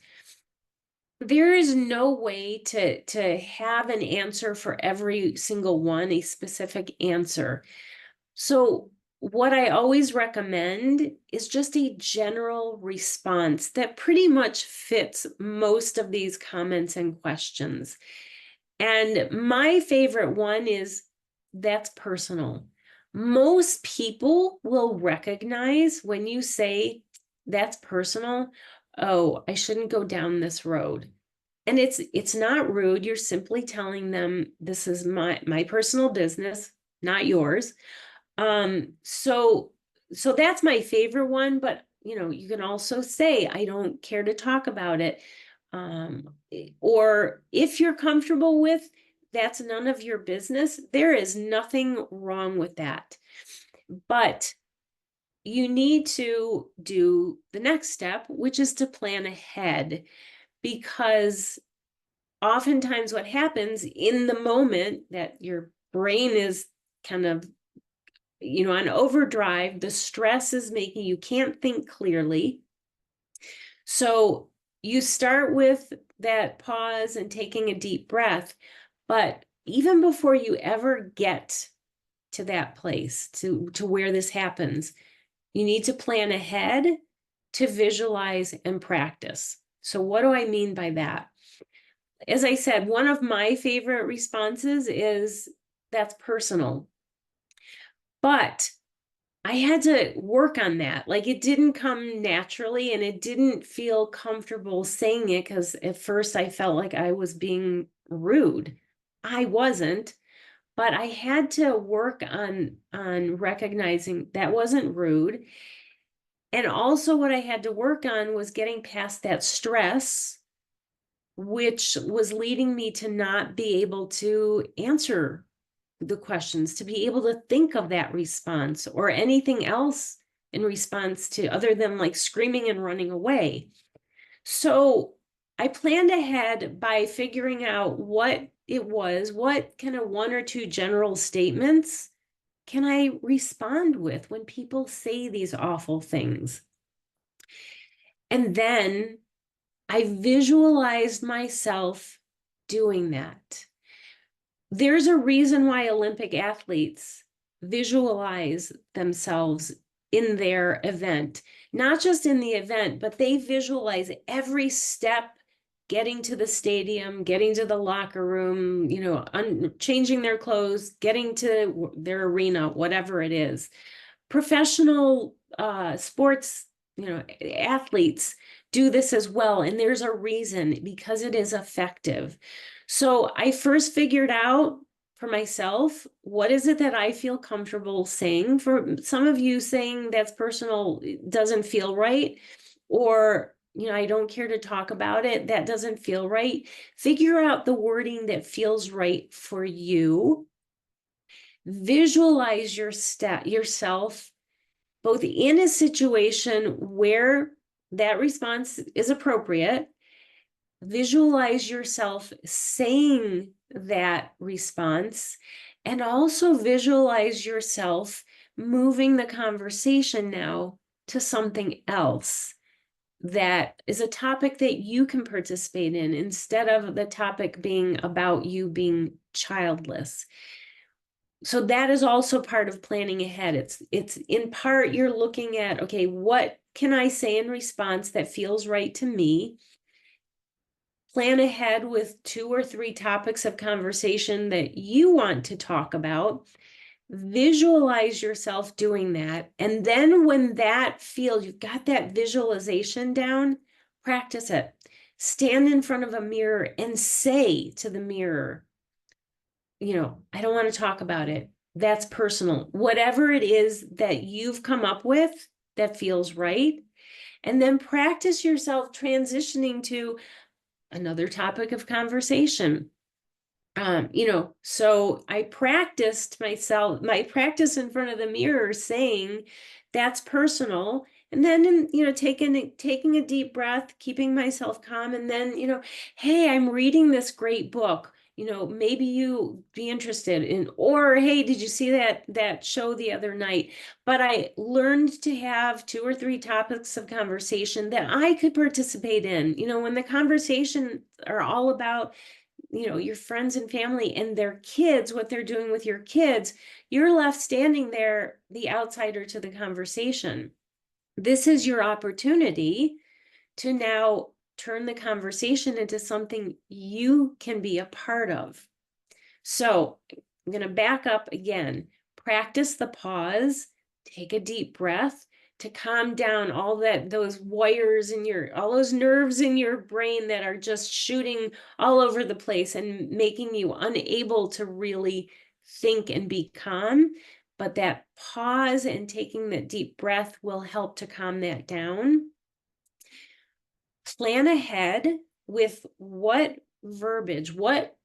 There is no way to have an answer for every single one, a specific answer. So what I always recommend is just a general response that pretty much fits most of these comments and questions. And my favorite one is, that's personal. Most people will recognize when you say, that's personal, oh, I shouldn't go down this road. And it's not rude. You're simply telling them, this is my personal business, not yours. So that's my favorite one, but you can also say, I don't care to talk about it. Or if you're comfortable with, that's none of your business, there is nothing wrong with that. But you need to do the next step, which is to plan ahead, because oftentimes what happens in the moment that your brain is kind of on overdrive, the stress is making you can't think clearly. So you start with that pause and taking a deep breath, but even before you ever get to that place, to where this happens, you need to plan ahead, to visualize and practice. So what do I mean by that? As I said, one of my favorite responses is, that's personal. But I had to work on that. Like, it didn't come naturally, and it didn't feel comfortable saying it, because at first I felt like I was being rude. I wasn't, but I had to work on recognizing that wasn't rude. And also what I had to work on was getting past that stress, which was leading me to not be able to answer the questions, to be able to think of that response or anything else in response to, other than like screaming and running away. So I planned ahead by figuring out what it was, what kind of one or two general statements can I respond with when people say these awful things. And then I visualized myself doing that. there's a reason why Olympic athletes visualize themselves in their event, not just in the event, but they visualize every step, getting to the stadium, getting to the locker room, changing their clothes, getting to their arena, whatever it is. Professional sports, athletes do this as well. And there's a reason, because it is effective. So I first figured out for myself, what is it that I feel comfortable saying? For some of you, saying that's personal doesn't feel right, or I don't care to talk about it, that doesn't feel right. Figure out the wording that feels right for you. Visualize yourself both in a situation where that response is appropriate. Visualize yourself saying that response, and also visualize yourself moving the conversation now to something else that is a topic that you can participate in, instead of the topic being about you being childless. So that is also part of planning ahead. It's in part, you're looking at, okay, what can I say in response that feels right to me? Plan ahead with 2 or 3 topics of conversation that you want to talk about. Visualize yourself doing that. And then when you've got that visualization down, practice it. Stand in front of a mirror and say to the mirror, I don't want to talk about it. That's personal. Whatever it is that you've come up with that feels right. And then practice yourself transitioning to another topic of conversation. So I practiced my practice in front of the mirror saying that's personal. And then, taking a deep breath, keeping myself calm. And then, hey, I'm reading this great book. Maybe you be interested in, or, hey, did you see that show the other night? But I learned to have 2 or 3 topics of conversation that I could participate in. When the conversation are all about your friends and family and their kids, what they're doing with your kids, you're left standing there, the outsider to the conversation. This is your opportunity to now turn the conversation into something you can be a part of. So I'm going to back up again. Practice the pause, take a deep breath to calm down those wires all those nerves in your brain that are just shooting all over the place and making you unable to really think and be calm. But that pause and taking that deep breath will help to calm that down. Plan ahead with what verbiage, what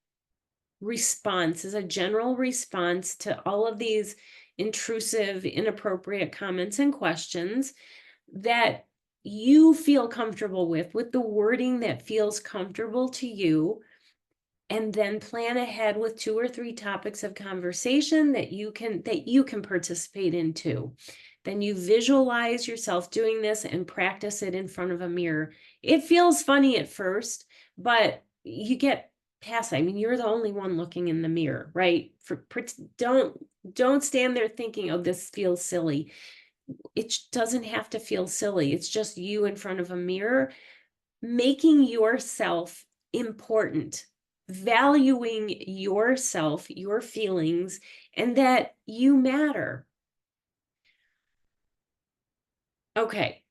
response is a general response to all of these intrusive, inappropriate comments and questions that you feel comfortable with the wording that feels comfortable to you. And then plan ahead with 2 or 3 topics of conversation that you can participate in too. Then you visualize yourself doing this and practice it in front of a mirror. It feels funny at first, but you get past it. I mean, you're the only one looking in the mirror, right? Don't stand there thinking, oh, this feels silly. It doesn't have to feel silly. It's just you in front of a mirror, making yourself important, valuing yourself, your feelings, and that you matter. Okay.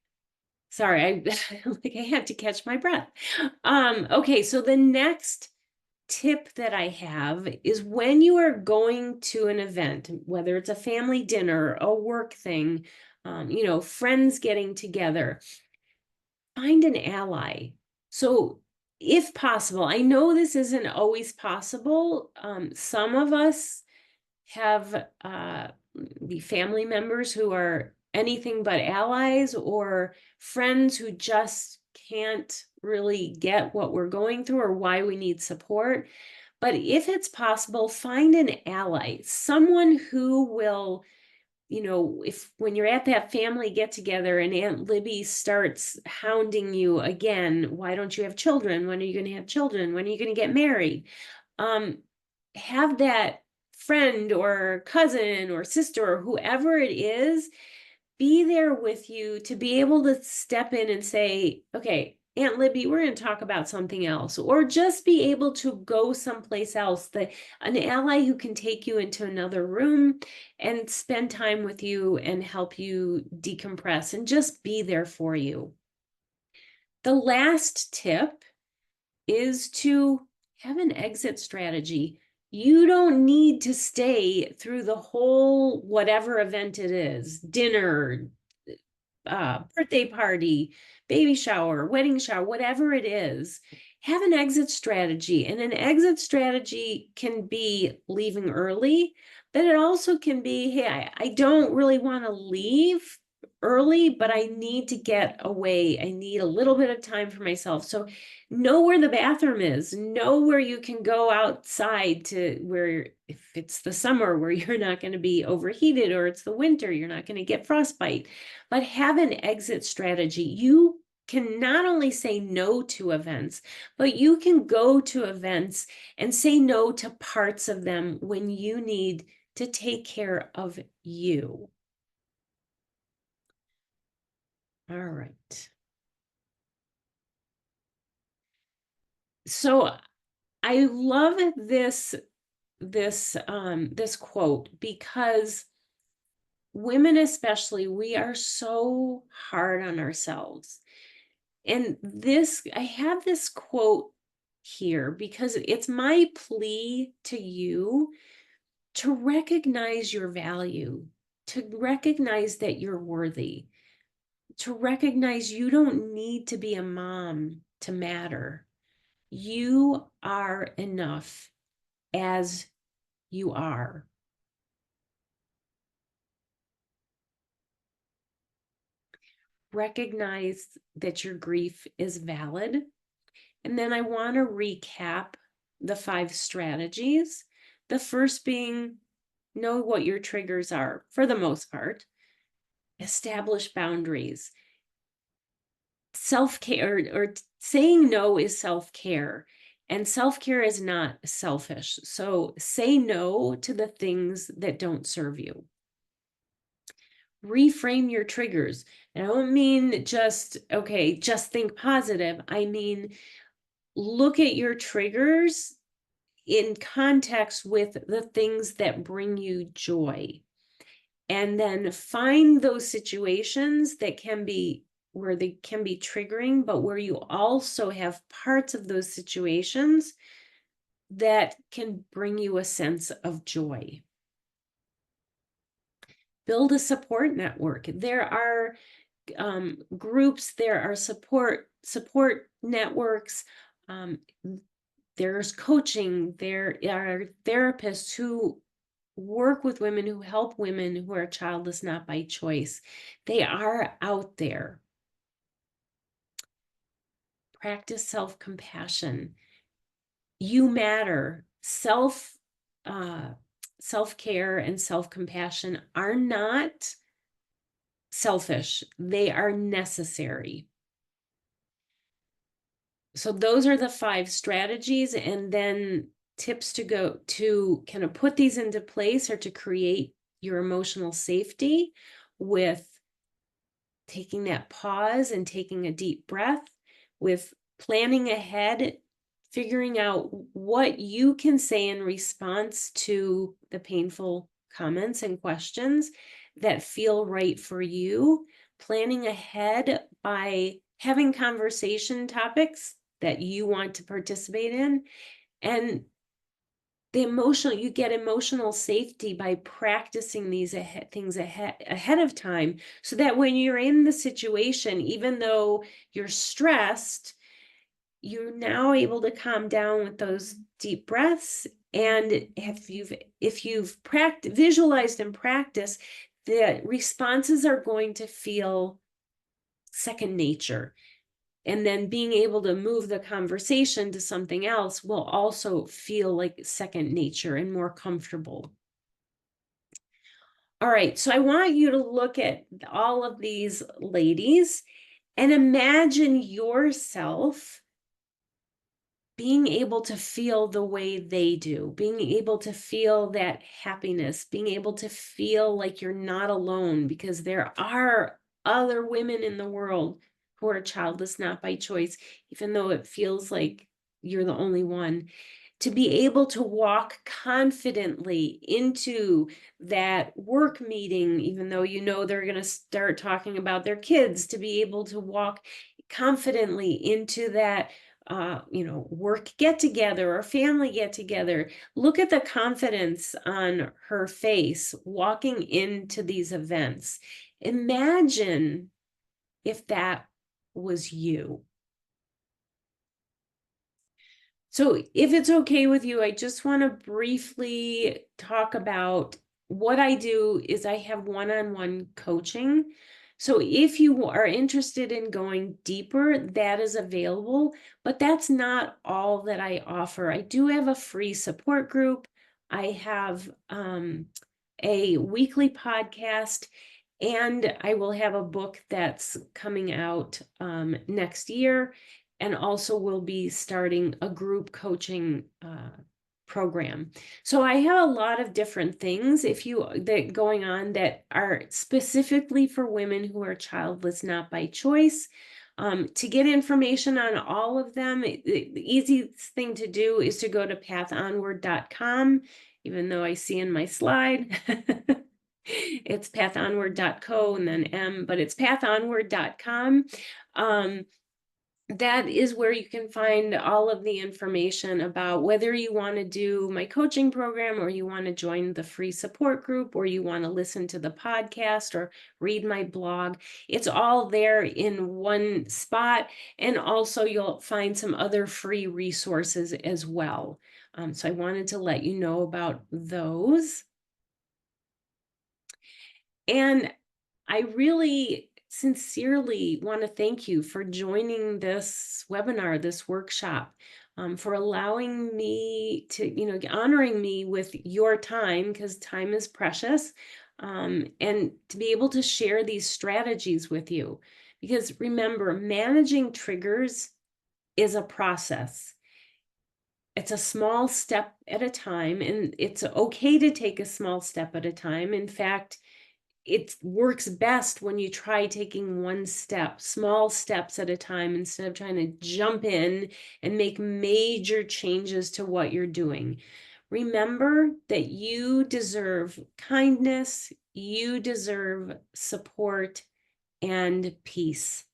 Sorry, I had to catch my breath. Okay, so the next tip that I have is, when you are going to an event, whether it's a family dinner, a work thing, friends getting together, find an ally. So if possible, I know this isn't always possible. Some of us have the family members who are anything but allies, or friends who just can't really get what we're going through or why we need support. But if it's possible, find an ally, someone who will, if when you're at that family get together and Aunt Libby starts hounding you again, why don't you have children? When are you going to have children? When are you going to get married? have that friend or cousin or sister or whoever it is be there with you to be able to step in and say, okay, Aunt Libby, we're going to talk about something else, or just be able to go someplace else, an ally who can take you into another room and spend time with you and help you decompress and just be there for you. The last tip is to have an exit strategy. You don't need to stay through the whole whatever event it is, dinner, birthday party, baby shower, wedding shower, whatever it is. Have an exit strategy. And an exit strategy can be leaving early, but it also can be, hey, I don't really want to leave early, but I need to get away. I need a little bit of time for myself. So know where the bathroom is, know where you can go outside to where, if it's the summer, where you're not going to be overheated, or it's the winter, you're not going to get frostbite, but have an exit strategy. You can not only say no to events, but you can go to events and say no to parts of them when you need to take care of you. All right. So I love this quote, because women especially, we are so hard on ourselves. And I have this quote here because it's my plea to you to recognize your value, to recognize that you're worthy, to recognize you don't need to be a mom to matter. You are enough as you are. Recognize that your grief is valid. And then I want to recap the 5 strategies. The first being, know what your triggers are for the most part. Establish boundaries. Self-care, or saying no, is self-care. And self-care is not selfish. So say no to the things that don't serve you. Reframe your triggers. And I don't mean just, okay, just think positive. I mean, look at your triggers in context with the things that bring you joy. And then find those situations that can be where they can be triggering, but where you also have parts of those situations that can bring you a sense of joy. Build a support network. There are groups, there are support networks, there's coaching, there are therapists who work with women, who help women who are childless not by choice. They are out there. Practice self-compassion. You matter. Self-care and self-compassion are not selfish. They are necessary. So those are the 5 strategies, and then tips to go to kind of put these into place, or to create your emotional safety with taking that pause and taking a deep breath, with planning ahead, figuring out what you can say in response to the painful comments and questions that feel right for you, planning ahead by having conversation topics that you want to participate in, and you get emotional safety by practicing these things ahead of time, so that when you're in the situation, even though you're stressed, you're now able to calm down with those deep breaths. And if you've visualized and practiced, the responses are going to feel second nature. And then being able to move the conversation to something else will also feel like second nature and more comfortable. All right, so I want you to look at all of these ladies and imagine yourself being able to feel the way they do, being able to feel that happiness, being able to feel like you're not alone, because there are other women in the world who are childless, not by choice, even though it feels like you're the only one. To be able to walk confidently into that work meeting, even though you know they're going to start talking about their kids, to be able to walk confidently into that work get together or family get together. Look at the confidence on her face walking into these events. Imagine if that was you. So if it's okay with you, I just want to briefly talk about what I do is I have one-on-one coaching. So if you are interested in going deeper, that is available, but that's not all that I offer. I do have a free support group. I have a weekly podcast, and I will have a book that's coming out next year, and also will be starting a group coaching program. So I have a lot of different things that going on that are specifically for women who are childless, not by choice. To get information on all of them, the easiest thing to do is to go to pathonward.com, even though I see in my slide. It's pathonward.co and then but it's pathonward.com. That is where you can find all of the information about whether you want to do my coaching program, or you want to join the free support group, or you want to listen to the podcast or read my blog. It's all there in one spot. And also you'll find some other free resources as well. So I wanted to let you know about those. And I really sincerely want to thank you for joining this webinar, this workshop, for allowing me to, honoring me with your time, because time is precious, and to be able to share these strategies with you. Because remember, managing triggers is a process. It's a small step at a time, and it's okay to take a small step at a time. In fact, it works best when you try taking one step, small steps at a time, instead of trying to jump in and make major changes to what you're doing. Remember that you deserve kindness, you deserve support and peace.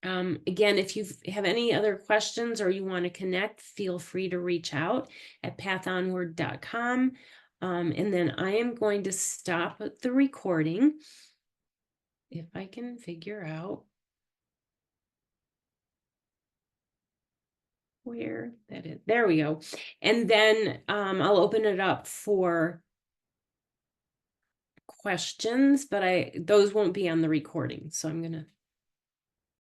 Again, if you have any other questions or you want to connect, feel free to reach out at pathonward.com. And then I am going to stop the recording if I can figure out where that is. There we go. And then I'll open it up for questions, but those won't be on the recording. So I'm going to